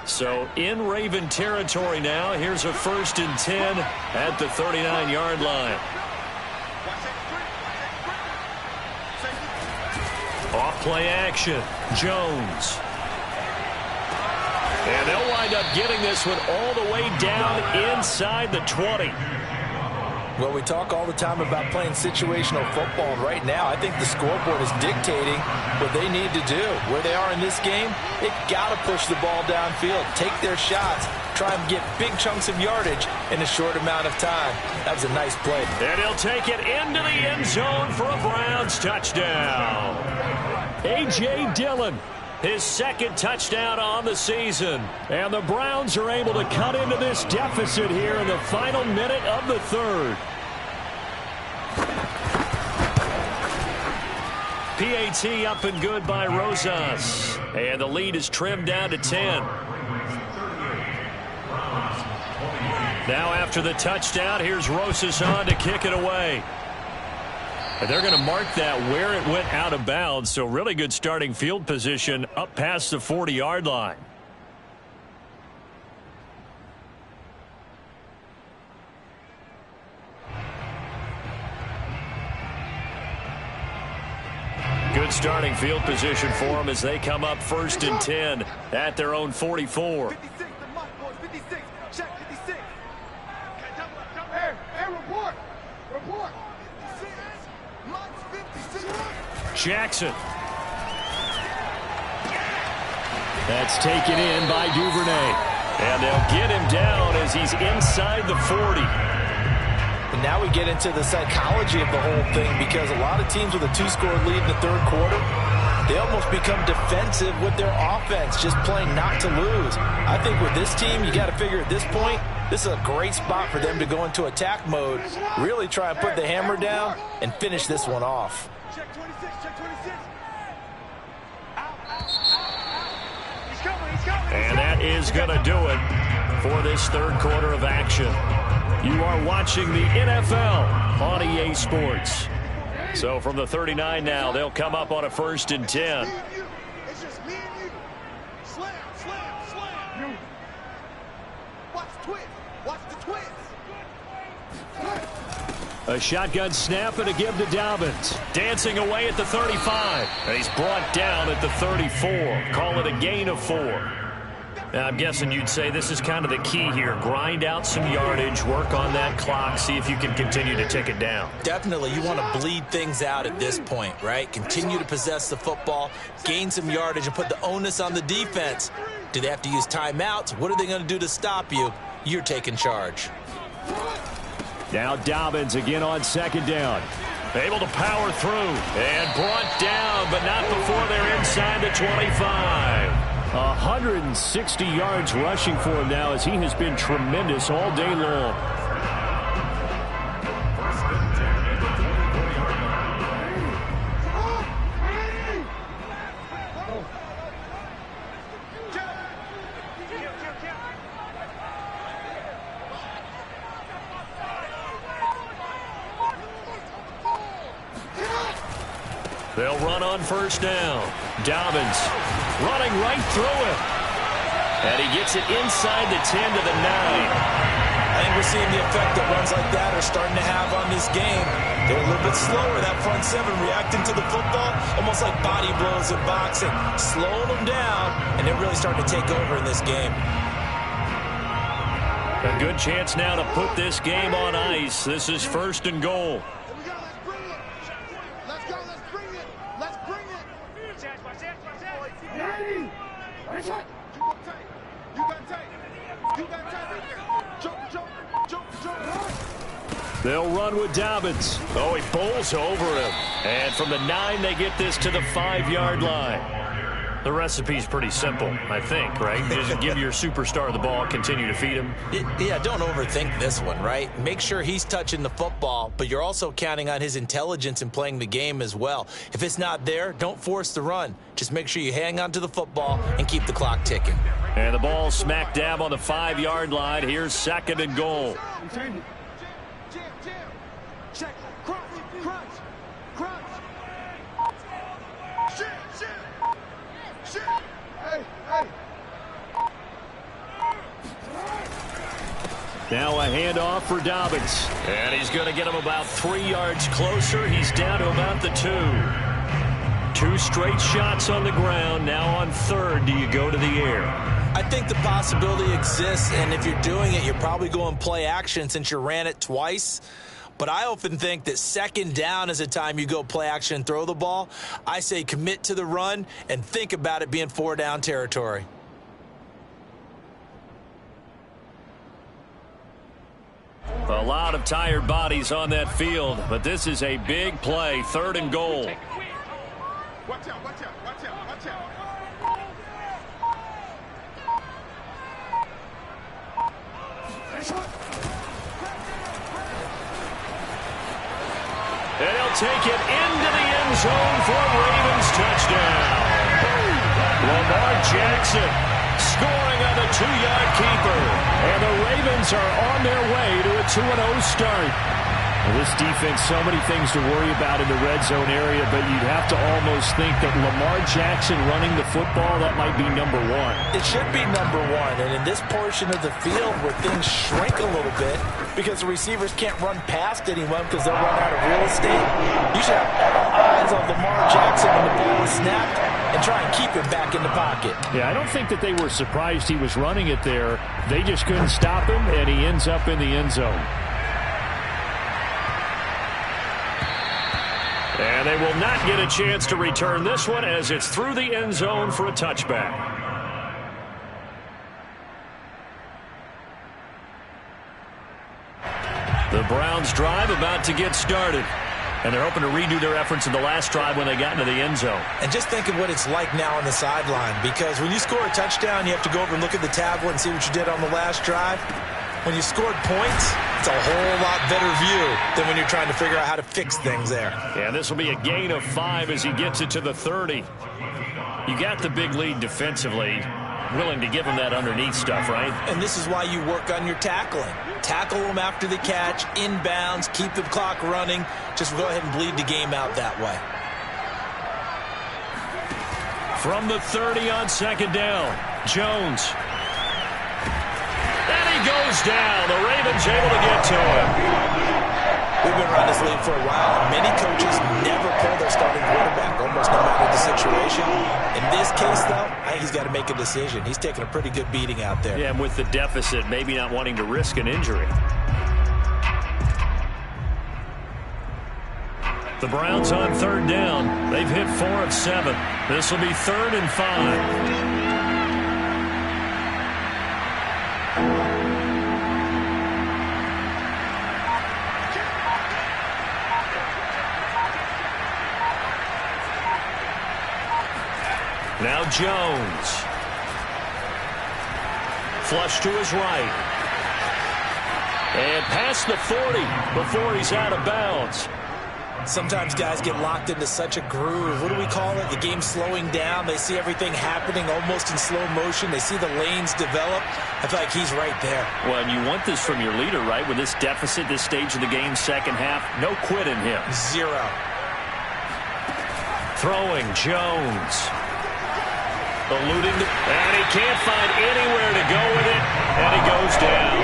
So in Raven territory now. Here's a 1st and 10 at the 39-yard line. Off play action. Jones. And they'll wind up getting this one all the way down inside the 20. Well, we talk all the time about playing situational football, and right now I think the scoreboard is dictating what they need to do. Where they are in this game, they've got to push the ball downfield, take their shots, try and get big chunks of yardage in a short amount of time. That was a nice play. And he'll take it into the end zone for a Browns touchdown. A.J. Dillon, his 2nd touchdown on the season. And the Browns are able to cut into this deficit here in the final minute of the 3rd. PAT up and good by Rosas. And the lead is trimmed down to 10. Now after the touchdown, here's Rosas on to kick it away. And they're going to mark that where it went out of bounds. So really good starting field position up past the 40-yard line. Good starting field position for them as they come up 1st and 10 at their own 44. 56, the mark, boys. 56. Check 56. Hey, report. Report. 56. Mike's 56. Jackson. That's taken in by Duvernay. And they'll get him down as he's inside the 40. And now we get into the psychology of the whole thing, because a lot of teams with a 2-score lead in the 3rd quarter, they almost become defensive with their offense, just playing not to lose. I think with this team, you got to figure at this point, this is a great spot for them to go into attack mode, really try and put the hammer down and finish this one off. Check 26. Check 26. Out. He's coming. And that is going to do it for this 3rd quarter of action. You are watching the NFL on EA Sports. So from the 39 now, they'll come up on a 1st and 10. It's just me and you. Slam. Watch the twist. Watch the twist. A shotgun snap and a give to Dobbins. Dancing away at the 35. And he's brought down at the 34. Call it a gain of 4. Now, I'm guessing you'd say this is kind of the key here. Grind out some yardage, work on that clock, see if you can continue to tick it down. Definitely, you want to bleed things out at this point, right? Continue to possess the football, gain some yardage, and put the onus on the defense. Do they have to use timeouts? What are they going to do to stop you? You're taking charge. Now Dobbins again on 2nd down. Able to power through and brought down, but not before they're inside the 25. 160 yards rushing for him now, as he has been tremendous all day long. They'll run on first down. Dobbins running right through him. And he gets it inside the 10 to the 9. I think we're seeing the effect that runs like that are starting to have on this game. They're a little bit slower, that front seven, reacting to the football, almost like body blows in boxing, slowing them down, and they're really starting to take over in this game. A good chance now to put this game on ice. This is first and goal. They'll run with Dobbins. Oh, he bowls over him. And from the 9, they get this to the 5-yard line. The recipe's pretty simple, I think, right? Just give your superstar the ball, continue to feed him. Yeah, don't overthink this one, right? Make sure he's touching the football, but you're also counting on his intelligence in playing the game as well. If it's not there, don't force the run. Just make sure you hang on to the football and keep the clock ticking. And the ball smack dab on the 5-yard line. Here's second and goal. Check. Crunch. Shit. Hey. Now a handoff for Dobbins. And he's going to get him about 3 yards closer. He's down to about the 2. 2 straight shots on the ground. Now on third, do you go to the air? I think the possibility exists, and if you're doing it, you're probably going play action since you ran it twice. But I often think that second down is a time you go play action and throw the ball. I say commit to the run and think about it being 4-down territory. A lot of tired bodies on that field, but this is a big play. Third and goal. Watch out. And he'll take it into the end zone for a Ravens touchdown. Lamar Jackson scoring on the 2-yard keeper. And the Ravens are on their way to a 2-0 start. Well, this defense, so many things to worry about in the red zone area, but you'd have to almost think that Lamar Jackson running the football, that might be number 1. It should be number 1, and in this portion of the field where things shrink a little bit because the receivers can't run past anyone because they'll run out of real estate, you should have all eyes on Lamar Jackson when the ball is snapped and try and keep him back in the pocket. Yeah, I don't think that they were surprised he was running it there. They just couldn't stop him, and he ends up in the end zone. And they will not get a chance to return this one as it's through the end zone for a touchback. The Browns drive about to get started. And they're hoping to redo their efforts in the last drive when they got into the end zone. And just think of what it's like now on the sideline, because when you score a touchdown, you have to go over and look at the tablet and see what you did on the last drive. When you scored points, it's a whole lot better view than when you're trying to figure out how to fix things there. Yeah, this will be a gain of 5 as he gets it to the 30. You got the big lead defensively. Willing to give him that underneath stuff, right? And this is why you work on your tackling. Tackle them after the catch, inbounds, keep the clock running. Just go ahead and bleed the game out that way. From the 30 on second down, Jones. And he goes down. The Ravens able to get to him. We've been around this league for a while, and many coaches never pull their starting quarterback, almost no matter the situation. In this case, though, I think he's got to make a decision. He's taking a pretty good beating out there. Yeah, and with the deficit, maybe not wanting to risk an injury. The Browns on third down. They've hit 4 of 7. This will be 3rd and 5. Now Jones flush to his right. And past the 40 before he's out of bounds. Sometimes guys get locked into such a groove. What do we call it? The game's slowing down. They see everything happening almost in slow motion. They see the lanes develop. I feel like he's right there. Well, and you want this from your leader, right? With this deficit, this stage of the game, second half, no quit in him. Zero. Throwing, Jones. Eluding, and he can't find anywhere to go with it, and he goes down.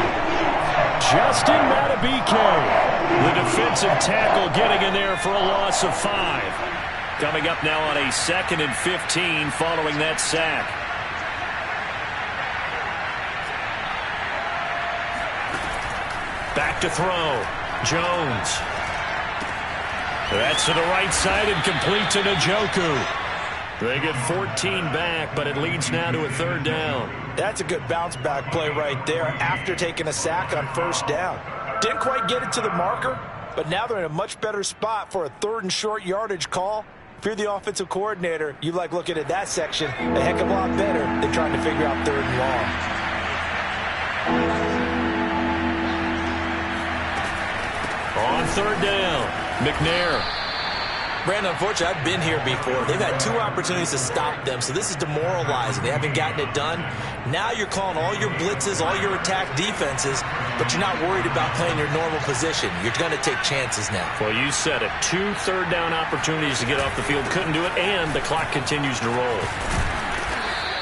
Justin Matabike. The defensive tackle getting in there for a loss of 5. Coming up now on a 2nd and 15 following that sack. Back to throw. Jones. That's to the right side and complete to Njoku. They get 14 back, but it leads now to a 3rd down. That's a good bounce back play right there after taking a sack on 1st down. Didn't quite get it to the marker, but now they're in a much better spot for a 3rd and short yardage call. If you're the offensive coordinator, you like looking at that section a heck of a lot better than trying to figure out 3rd and long. On 3rd down, McNair. Brandon, unfortunately, I've been here before. They've had 2 opportunities to stop them, so this is demoralizing. They haven't gotten it done. Now you're calling all your blitzes, all your attack defenses, but you're not worried about playing your normal position. You're going to take chances now. Well, you said it. 2 third-down opportunities to get off the field. Couldn't do it, and the clock continues to roll.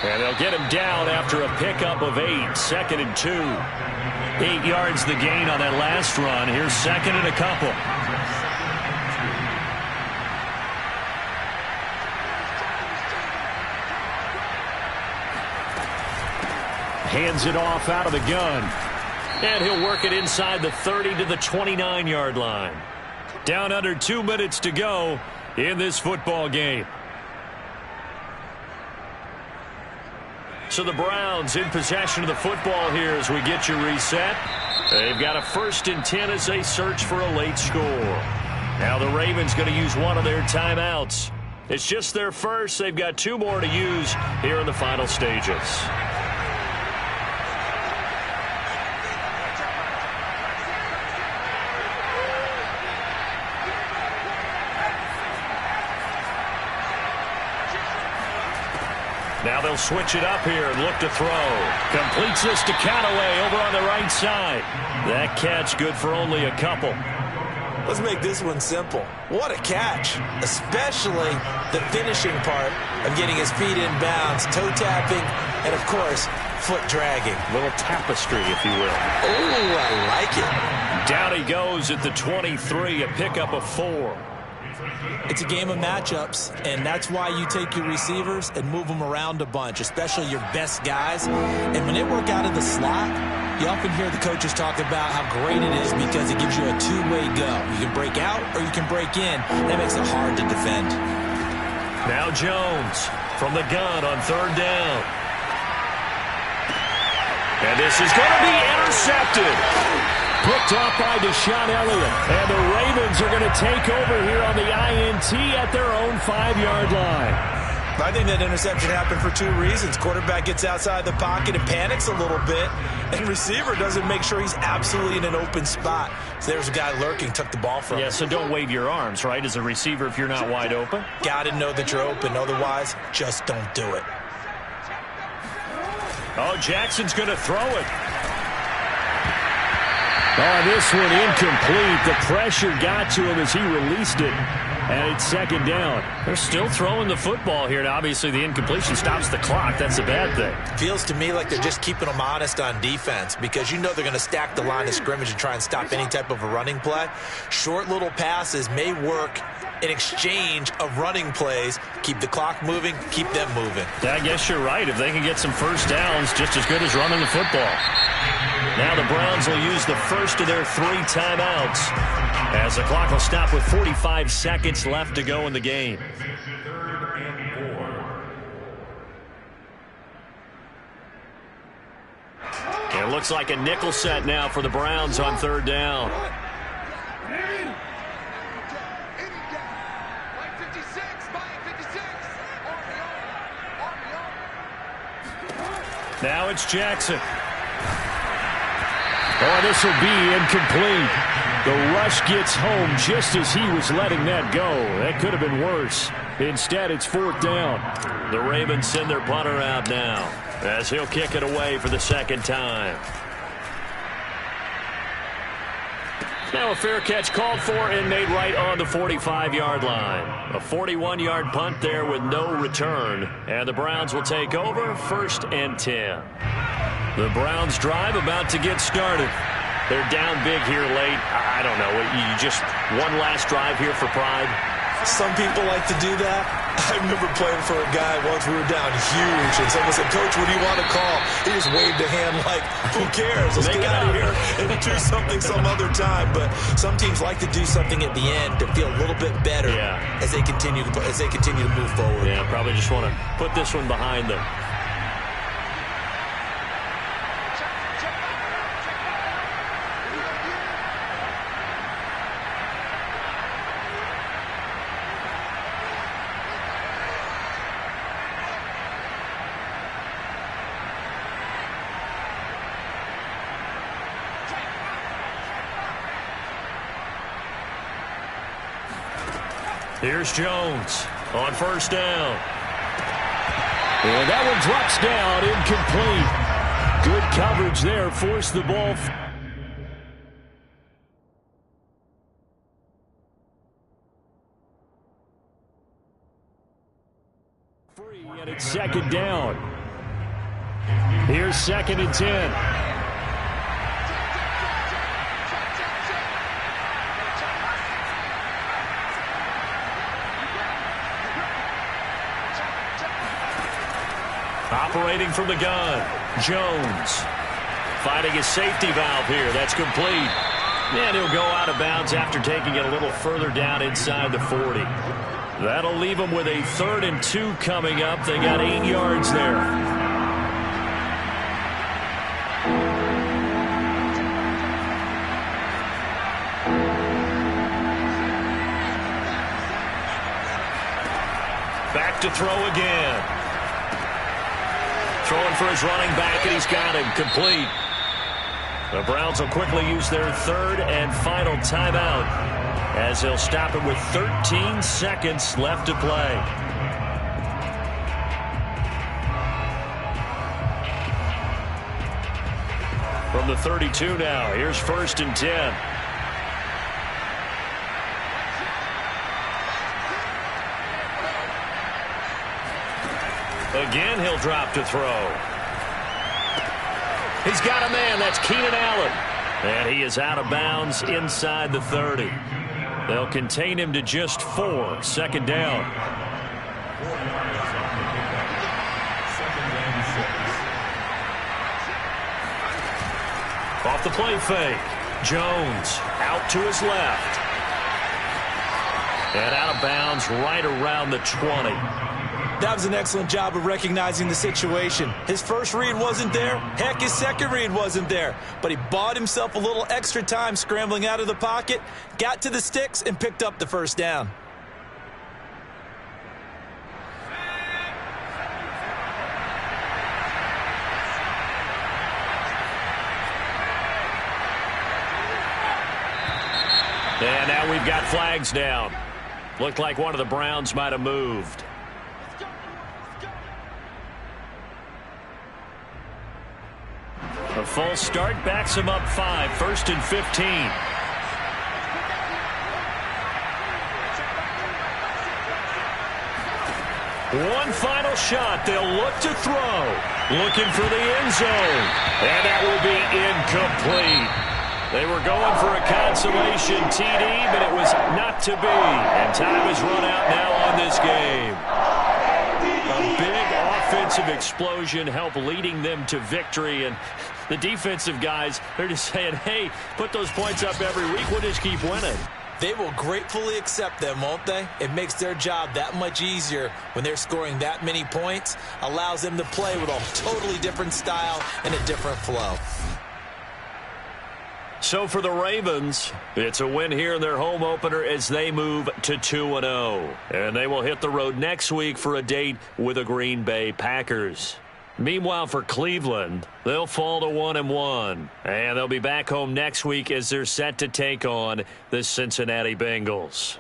And they'll get him down after a pickup of 8. 2nd and 2. 8 yards the gain on that last run. Here's 2nd and a couple. Hands it off out of the gun. And he'll work it inside the 30 to the 29-yard line. Down under 2 minutes to go in this football game. So the Browns in possession of the football here as we get you reset. They've got a 1st and 10 as they search for a late score. Now the Ravens going to use one of their timeouts. It's just their first. They've got 2 more to use here in the final stages. Now they'll switch it up here and look to throw. Completes this to Callaway over on the right side. That catch good for only a couple. Let's make this one simple. What a catch, especially the finishing part of getting his feet in bounds, toe tapping, and, of course, foot dragging. Little tapestry, if you will. Oh, I like it. Down he goes at the 23, a pickup of 4. It's a game of matchups, and that's why you take your receivers and move them around a bunch, especially your best guys. And when they work out of the slot, you often hear the coaches talk about how great it is because it gives you a 2-way go. You can break out or you can break in. That makes it hard to defend. Now Jones from the gun on 3rd down. And this is going to be intercepted. Picked off by Deshaun Elliott. And the Ravens are going to take over here on the INT at their own 5-yard line. I think that interception happened for 2 reasons. Quarterback gets outside the pocket and panics a little bit. And receiver doesn't make sure he's absolutely in an open spot. So there's a guy lurking, took the ball from him. Yeah, so don't wave your arms, right, as a receiver if you're not wide open. Got to know that you're open. Otherwise, just don't do it. Oh, Jackson's going to throw it. Oh, this one incomplete. The pressure got to him as he released it. And it's 2nd down. They're still throwing the football here. And obviously, the incompletion stops the clock. That's a bad thing. Feels to me like they're just keeping them honest on defense because you know they're going to stack the line of scrimmage and try and stop any type of a running play. Short little passes may work in exchange of running plays. Keep the clock moving, keep them moving. I guess you're right. If they can get some 1st downs, just as good as running the football. Now the Browns will use the first of their 3 timeouts as the clock will stop with 45 seconds left to go in the game. It looks like a nickel set now for the Browns on 3rd down. Now it's Jackson. Oh, this will be incomplete. The rush gets home just as he was letting that go. That could have been worse. Instead, it's 4th down. The Ravens send their punter out now as he'll kick it away for the 2nd time. Now a fair catch called for and made right on the 45-yard line. A 41-yard punt there with no return. And the Browns will take over 1st and 10. The Browns drive about to get started. They're down big here late. I don't know. You just one last drive here for pride? Some people like to do that. I remember playing for a guy once. We were down huge, and someone said, "Coach, what do you want to call?" He just waved a hand like, "Who cares? Let's get out of here and do something some other time." But some teams like to do something at the end to feel a little bit better as they continue to move forward. Yeah, probably just want to put this one behind them. Here's Jones on 1st down. And that one drops down, incomplete. Good coverage there, forced the ball. Free, and it's 2nd down. Here's 2nd and 10. Operating from the gun, Jones. Finding his safety valve here. That's complete. And he'll go out of bounds after taking it a little further down inside the 40. That'll leave him with a 3rd and 2 coming up. They got 8 yards there. Back to throw again. Throwing for his running back, and he's got him complete. The Browns will quickly use their 3rd and final timeout as they'll stop it with 13 seconds left to play. From the 32 now, here's 1st and 10. Again, he'll drop to throw. He's got a man. That's Keenan Allen. And he is out of bounds inside the 30. They'll contain him to just 4. 2nd down. Off the play fake. Jones out to his left. And out of bounds right around the 20. That was an excellent job of recognizing the situation. His first read wasn't there. Heck, his second read wasn't there. But he bought himself a little extra time scrambling out of the pocket, got to the sticks, and picked up the 1st down. And now we've got flags down. Looked like one of the Browns might have moved. A false start backs him up 5. 1st and 15. One final shot. They'll look to throw. Looking for the end zone. And that will be incomplete. They were going for a consolation TD, but it was not to be. And time is run out now on this game. A big offensive explosion helped leading them to victory. And the defensive guys, they're just saying, hey, put those points up every week. We'll just keep winning. They will gratefully accept them, won't they? It makes their job that much easier when they're scoring that many points. Allows them to play with a totally different style and a different flow. So for the Ravens, it's a win here in their home opener as they move to 2-0. And they will hit the road next week for a date with the Green Bay Packers. Meanwhile, for Cleveland, they'll fall to 1-1. And they'll be back home next week as they're set to take on the Cincinnati Bengals.